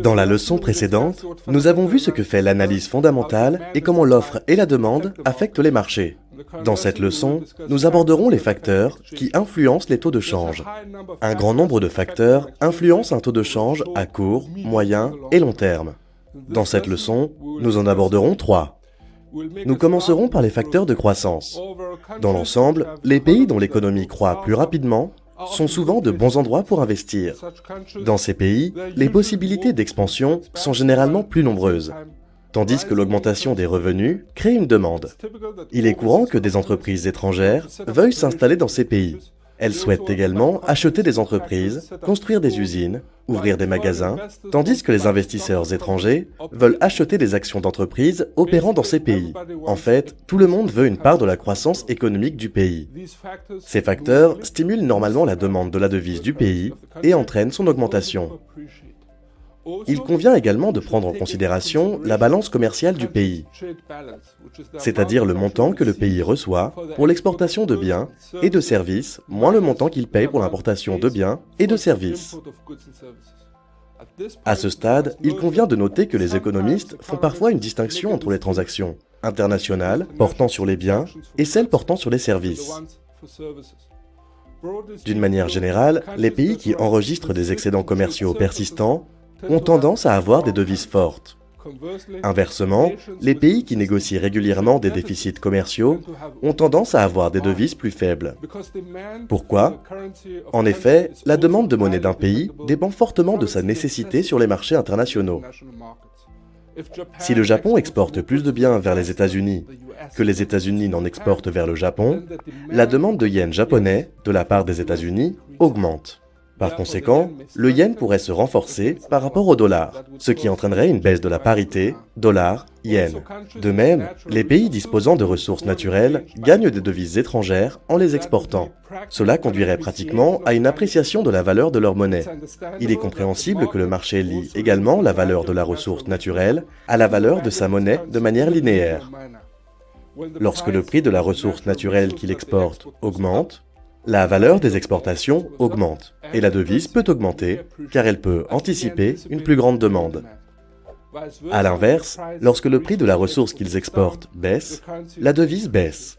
Dans la leçon précédente, nous avons vu ce que fait l'analyse fondamentale et comment l'offre et la demande affectent les marchés. Dans cette leçon, nous aborderons les facteurs qui influencent les taux de change. Un grand nombre de facteurs influencent un taux de change à court, moyen et long terme. Dans cette leçon, nous en aborderons 3. Nous commencerons par les facteurs de croissance. Dans l'ensemble, les pays dont l'économie croît plus rapidement sont souvent de bons endroits pour investir. Dans ces pays, les possibilités d'expansion sont généralement plus nombreuses, tandis que l'augmentation des revenus crée une demande. Il est courant que des entreprises étrangères veuillent s'installer dans ces pays. Elles souhaitent également acheter des entreprises, construire des usines, ouvrir des magasins, tandis que les investisseurs étrangers veulent acheter des actions d'entreprises opérant dans ces pays. En fait, tout le monde veut une part de la croissance économique du pays. Ces facteurs stimulent normalement la demande de la devise du pays et entraînent son augmentation. Il convient également de prendre en considération la balance commerciale du pays, c'est-à-dire le montant que le pays reçoit pour l'exportation de biens et de services, moins le montant qu'il paye pour l'importation de biens et de services. À ce stade, il convient de noter que les économistes font parfois une distinction entre les transactions internationales portant sur les biens et celles portant sur les services. D'une manière générale, les pays qui enregistrent des excédents commerciaux persistants ont tendance à avoir des devises fortes. Inversement, les pays qui négocient régulièrement des déficits commerciaux ont tendance à avoir des devises plus faibles. Pourquoi? En effet, la demande de monnaie d'un pays dépend fortement de sa nécessité sur les marchés internationaux. Si le Japon exporte plus de biens vers les États-Unis que les États-Unis n'en exportent vers le Japon, la demande de yens japonais de la part des États-Unis augmente. Par conséquent, le yen pourrait se renforcer par rapport au dollar, ce qui entraînerait une baisse de la parité dollar-yen. De même, les pays disposant de ressources naturelles gagnent des devises étrangères en les exportant. Cela conduirait pratiquement à une appréciation de la valeur de leur monnaie. Il est compréhensible que le marché lie également la valeur de la ressource naturelle à la valeur de sa monnaie de manière linéaire. Lorsque le prix de la ressource naturelle qu'il exporte augmente, la valeur des exportations augmente et la devise peut augmenter car elle peut anticiper une plus grande demande. A l'inverse, lorsque le prix de la ressource qu'ils exportent baisse, la devise baisse.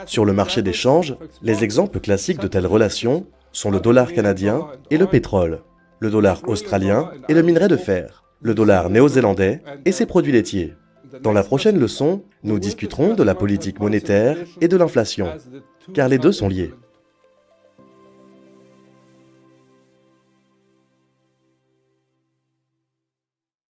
Sur le marché des changes, les exemples classiques de telles relations sont le dollar canadien et le pétrole, le dollar australien et le minerai de fer, le dollar néo-zélandais et ses produits laitiers. Dans la prochaine leçon, nous discuterons de la politique monétaire et de l'inflation, car les deux sont liés.